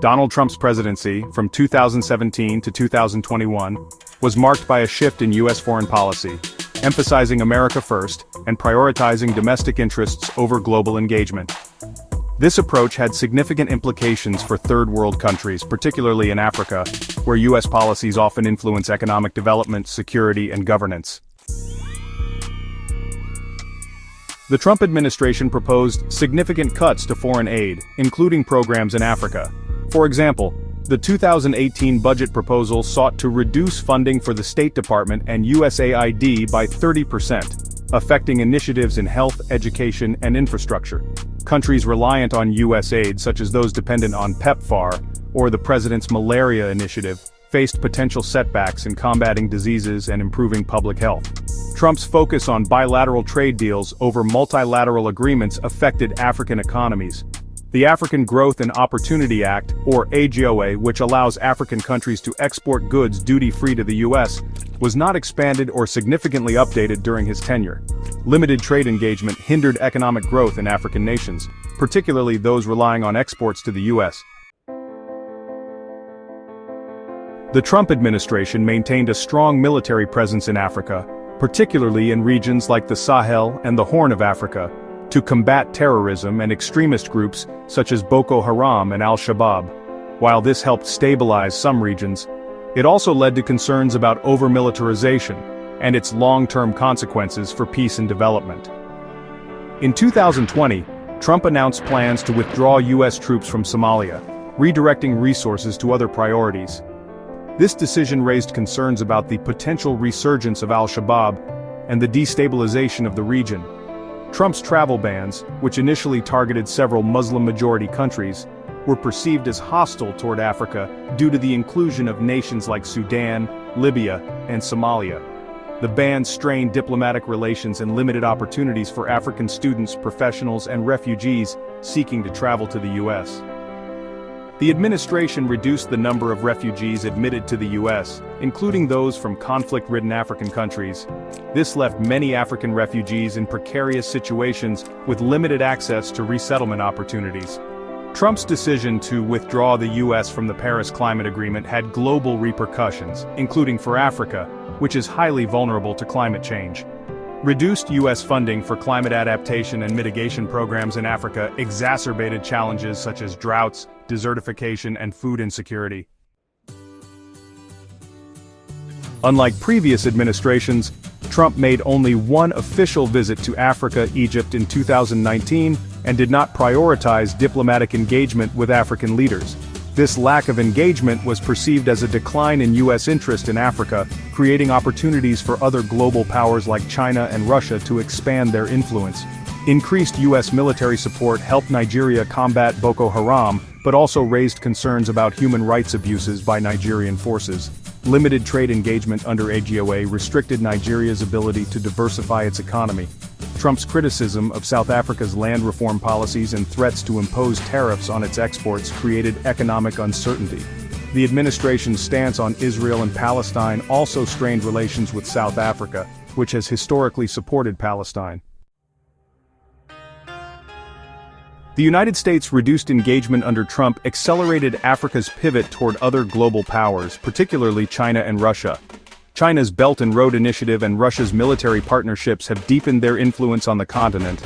Donald Trump's presidency, from 2017 to 2021, was marked by a shift in U.S. foreign policy, emphasizing America first and prioritizing domestic interests over global engagement. This approach had significant implications for third world countries, particularly in Africa, where U.S. policies often influence economic development, security, and governance. The Trump administration proposed significant cuts to foreign aid, including programs in Africa. For example, the 2018 budget proposal sought to reduce funding for the State Department and USAID by 30%, affecting initiatives in health, education, and infrastructure. Countries reliant on U.S. aid, such as those dependent on PEPFAR, or the President's Malaria Initiative, faced potential setbacks in combating diseases and improving public health. Trump's focus on bilateral trade deals over multilateral agreements affected African economies. The African Growth and Opportunity Act, or AGOA, which allows African countries to export goods duty-free to the U.S., was not expanded or significantly updated during his tenure. Limited trade engagement hindered economic growth in African nations, particularly those relying on exports to the U.S. The Trump administration maintained a strong military presence in Africa, particularly in regions like the Sahel and the Horn of Africa, to combat terrorism and extremist groups such as Boko Haram and Al-Shabaab. While this helped stabilize some regions, it also led to concerns about over-militarization and its long-term consequences for peace and development. In 2020, Trump announced plans to withdraw U.S. troops from Somalia, redirecting resources to other priorities. This decision raised concerns about the potential resurgence of Al-Shabaab and the destabilization of the region. Trump's travel bans, which initially targeted several Muslim-majority countries, were perceived as hostile toward Africa due to the inclusion of nations like Sudan, Libya, and Somalia. The bans strained diplomatic relations and limited opportunities for African students, professionals, and refugees seeking to travel to the U.S. The administration reduced the number of refugees admitted to the U.S., including those from conflict-ridden African countries. This left many African refugees in precarious situations with limited access to resettlement opportunities. Trump's decision to withdraw the U.S. from the Paris Climate Agreement had global repercussions, including for Africa, which is highly vulnerable to climate change. Reduced U.S. funding for climate adaptation and mitigation programs in Africa exacerbated challenges such as droughts, desertification, and food insecurity. Unlike previous administrations, Trump made only one official visit to Africa, Egypt in 2019, and did not prioritize diplomatic engagement with African leaders. This lack of engagement was perceived as a decline in U.S. interest in Africa, creating opportunities for other global powers like China and Russia to expand their influence. Increased U.S. military support helped Nigeria combat Boko Haram, but also raised concerns about human rights abuses by Nigerian forces. Limited trade engagement under AGOA restricted Nigeria's ability to diversify its economy. Trump's criticism of South Africa's land reform policies and threats to impose tariffs on its exports created economic uncertainty. The administration's stance on Israel and Palestine also strained relations with South Africa, which has historically supported Palestine. The United States' reduced engagement under Trump accelerated Africa's pivot toward other global powers, particularly China and Russia. China's Belt and Road Initiative and Russia's military partnerships have deepened their influence on the continent.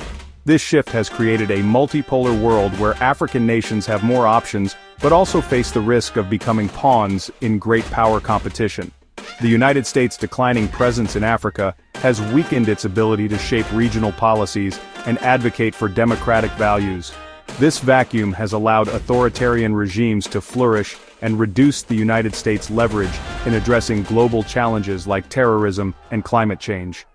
This shift has created a multipolar world where African nations have more options, but also face the risk of becoming pawns in great power competition. The United States' declining presence in Africa has weakened its ability to shape regional policies and advocate for democratic values. This vacuum has allowed authoritarian regimes to flourish and reduce the United States' leverage in addressing global challenges like terrorism and climate change.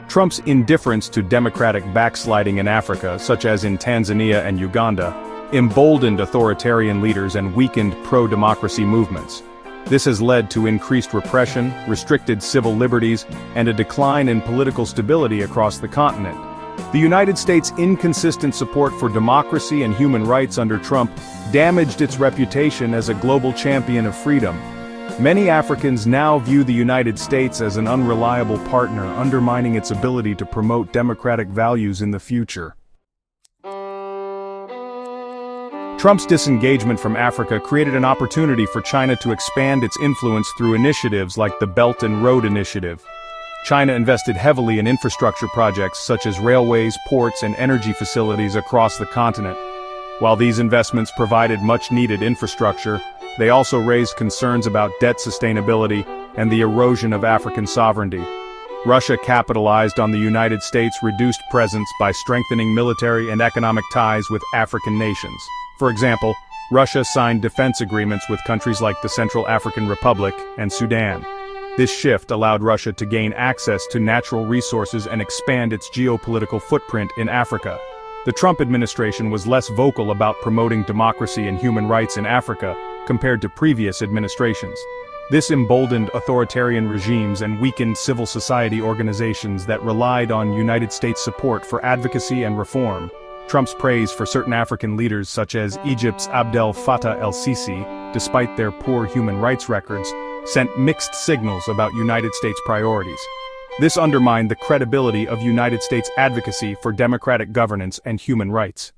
Trump's indifference to democratic backsliding in Africa, such as in Tanzania and Uganda, emboldened authoritarian leaders and weakened pro-democracy movements. This has led to increased repression, restricted civil liberties, and a decline in political stability across the continent. The United States' inconsistent support for democracy and human rights under Trump damaged its reputation as a global champion of freedom. Many Africans now view the United States as an unreliable partner, undermining its ability to promote democratic values in the future. Trump's disengagement from Africa created an opportunity for China to expand its influence through initiatives like the Belt and Road Initiative. China invested heavily in infrastructure projects such as railways, ports, and energy facilities across the continent. While these investments provided much-needed infrastructure, they also raised concerns about debt sustainability and the erosion of African sovereignty. Russia capitalized on the United States' reduced presence by strengthening military and economic ties with African nations. For example, Russia signed defense agreements with countries like the Central African Republic and Sudan. This shift allowed Russia to gain access to natural resources and expand its geopolitical footprint in Africa. The Trump administration was less vocal about promoting democracy and human rights in Africa compared to previous administrations. This emboldened authoritarian regimes and weakened civil society organizations that relied on United States support for advocacy and reform. Trump's praise for certain African leaders such as Egypt's Abdel Fattah el-Sisi, despite their poor human rights records, sent mixed signals about United States priorities. This undermined the credibility of United States advocacy for democratic governance and human rights.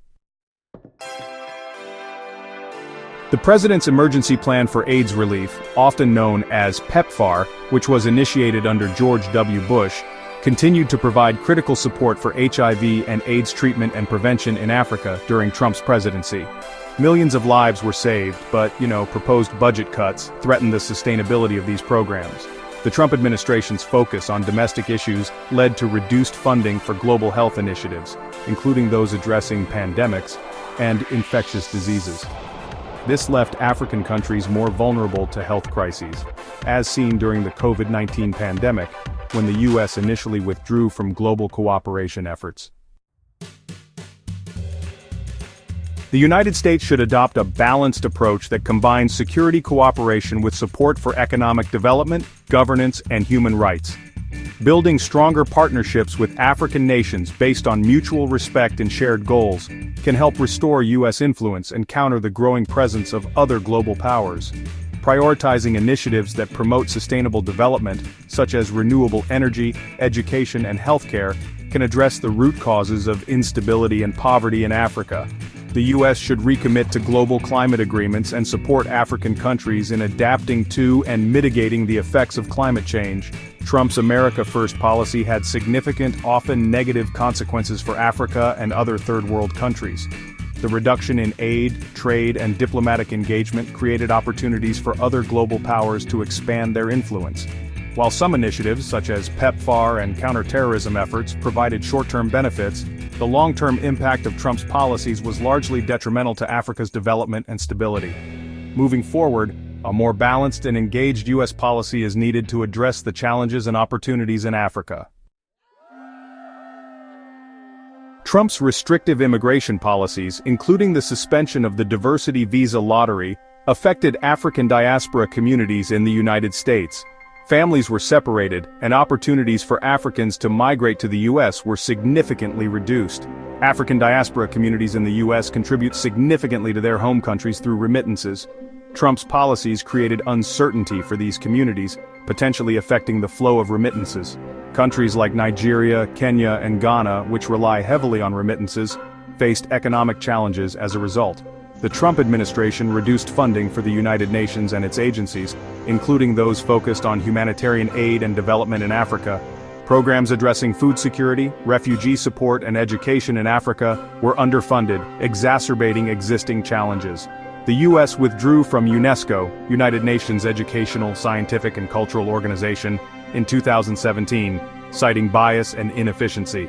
The President's Emergency Plan for AIDS Relief, often known as PEPFAR, which was initiated under George W. Bush, continued to provide critical support for HIV and AIDS treatment and prevention in Africa during Trump's presidency. Millions of lives were saved, but, proposed budget cuts threatened the sustainability of these programs. The Trump administration's focus on domestic issues led to reduced funding for global health initiatives, including those addressing pandemics and infectious diseases. This left African countries more vulnerable to health crises, as seen during the COVID-19 pandemic, when the U.S. initially withdrew from global cooperation efforts. The United States should adopt a balanced approach that combines security cooperation with support for economic development, governance, and human rights. Building stronger partnerships with African nations based on mutual respect and shared goals can help restore U.S. influence and counter the growing presence of other global powers. Prioritizing initiatives that promote sustainable development, such as renewable energy, education, and healthcare, can address the root causes of instability and poverty in Africa. The U.S. should recommit to global climate agreements and support African countries in adapting to and mitigating the effects of climate change. Trump's America First policy had significant, often negative consequences for Africa and other third-world countries. The reduction in aid, trade, and diplomatic engagement created opportunities for other global powers to expand their influence. While some initiatives, such as PEPFAR and counterterrorism efforts, provided short-term benefits, the long-term impact of Trump's policies was largely detrimental to Africa's development and stability. Moving forward, a more balanced and engaged U.S. policy is needed to address the challenges and opportunities in Africa. Trump's restrictive immigration policies, including the suspension of the diversity visa lottery, affected African diaspora communities in the United States. Families were separated, and opportunities for Africans to migrate to the U.S. were significantly reduced. African diaspora communities in the U.S. contribute significantly to their home countries through remittances. Trump's policies created uncertainty for these communities, potentially affecting the flow of remittances. Countries like Nigeria, Kenya, and Ghana, which rely heavily on remittances, faced economic challenges as a result. The Trump administration reduced funding for the United Nations and its agencies, including those focused on humanitarian aid and development in Africa. Programs addressing food security, refugee support, and education in Africa were underfunded, exacerbating existing challenges. The U.S. withdrew from UNESCO, United Nations Educational, Scientific, and Cultural Organization, in 2017, citing bias and inefficiency.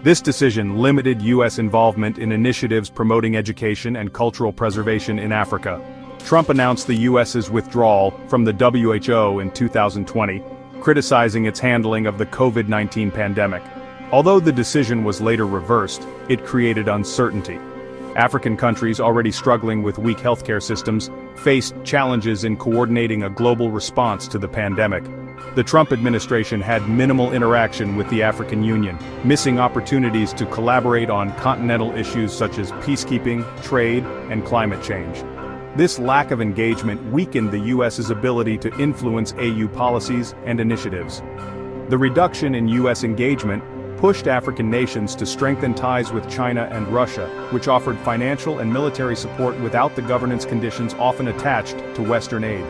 This decision limited U.S. involvement in initiatives promoting education and cultural preservation in Africa. Trump announced the U.S.'s withdrawal from the WHO in 2020, criticizing its handling of the COVID-19 pandemic. Although the decision was later reversed, it created uncertainty. African countries already struggling with weak healthcare systems faced challenges in coordinating a global response to the pandemic. The Trump administration had minimal interaction with the African Union, missing opportunities to collaborate on continental issues such as peacekeeping, trade, and climate change. This lack of engagement weakened the U.S.'s ability to influence AU policies and initiatives. The reduction in U.S. engagement pushed African nations to strengthen ties with China and Russia, which offered financial and military support without the governance conditions often attached to Western aid.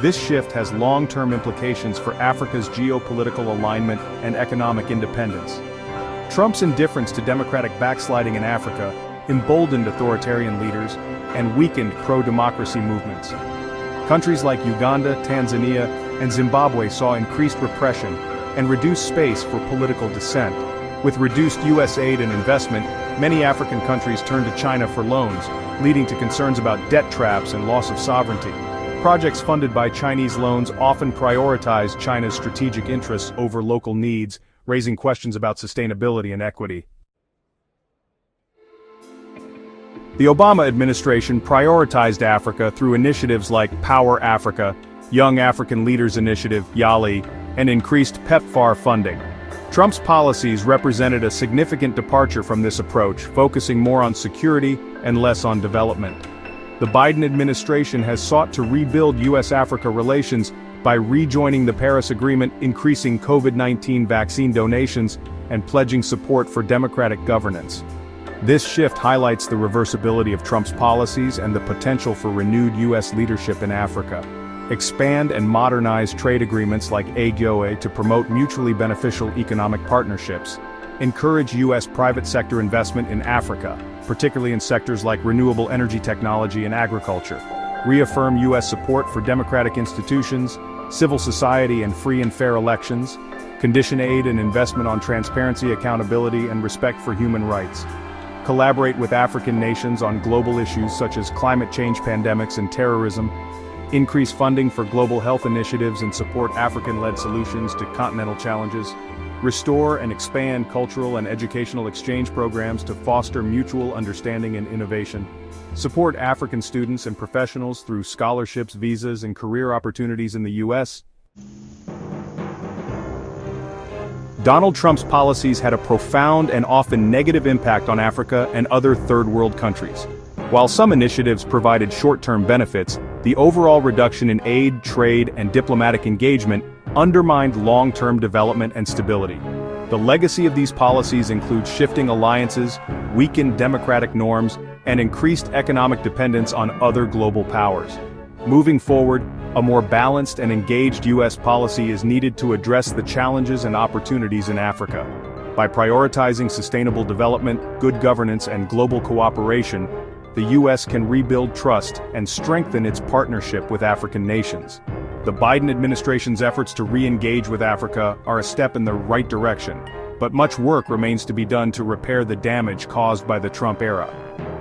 This shift has long-term implications for Africa's geopolitical alignment and economic independence. Trump's indifference to democratic backsliding in Africa emboldened authoritarian leaders and weakened pro-democracy movements. Countries like Uganda, Tanzania, and Zimbabwe saw increased repression and reduced space for political dissent. With reduced U.S. aid and investment, many African countries turned to China for loans, leading to concerns about debt traps and loss of sovereignty. Projects funded by Chinese loans often prioritize China's strategic interests over local needs, raising questions about sustainability and equity. The Obama administration prioritized Africa through initiatives like Power Africa, Young African Leaders Initiative, YALI, and increased PEPFAR funding. Trump's policies represented a significant departure from this approach, focusing more on security and less on development. The Biden administration has sought to rebuild U.S.-Africa relations by rejoining the Paris Agreement, increasing COVID-19 vaccine donations, and pledging support for democratic governance. This shift highlights the reversibility of Trump's policies and the potential for renewed U.S. leadership in Africa. Expand and modernize trade agreements like AGOA to promote mutually beneficial economic partnerships. Encourage U.S. private sector investment in Africa, particularly in sectors like renewable energy technology and agriculture. Reaffirm U.S. support for democratic institutions, civil society, and free and fair elections. Condition aid and investment on transparency, accountability, and respect for human rights. Collaborate with African nations on global issues such as climate change, pandemics, and terrorism. Increase funding for global health initiatives and support African-led solutions to continental challenges. Restore and expand cultural and educational exchange programs to foster mutual understanding and innovation. Support African students and professionals through scholarships, visas, and career opportunities in the U.S. Donald Trump's policies had a profound and often negative impact on Africa and other third-world countries. While some initiatives provided short-term benefits, the overall reduction in aid, trade, and diplomatic engagement undermined long-term development and stability. The legacy of these policies includes shifting alliances, weakened democratic norms, and increased economic dependence on other global powers. Moving forward, a more balanced and engaged U.S. policy is needed to address the challenges and opportunities in Africa. By prioritizing sustainable development, good governance, and global cooperation, the U.S. can rebuild trust and strengthen its partnership with African nations. The Biden administration's efforts to re-engage with Africa are a step in the right direction, but much work remains to be done to repair the damage caused by the Trump era.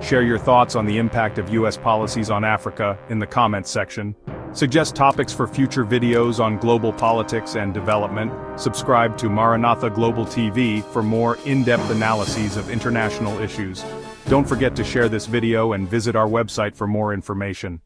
Share your thoughts on the impact of U.S. policies on Africa in the comments section. Suggest topics for future videos on global politics and development. Subscribe to Maranatha Global TV for more in-depth analyses of international issues. Don't forget to share this video and visit our website for more information.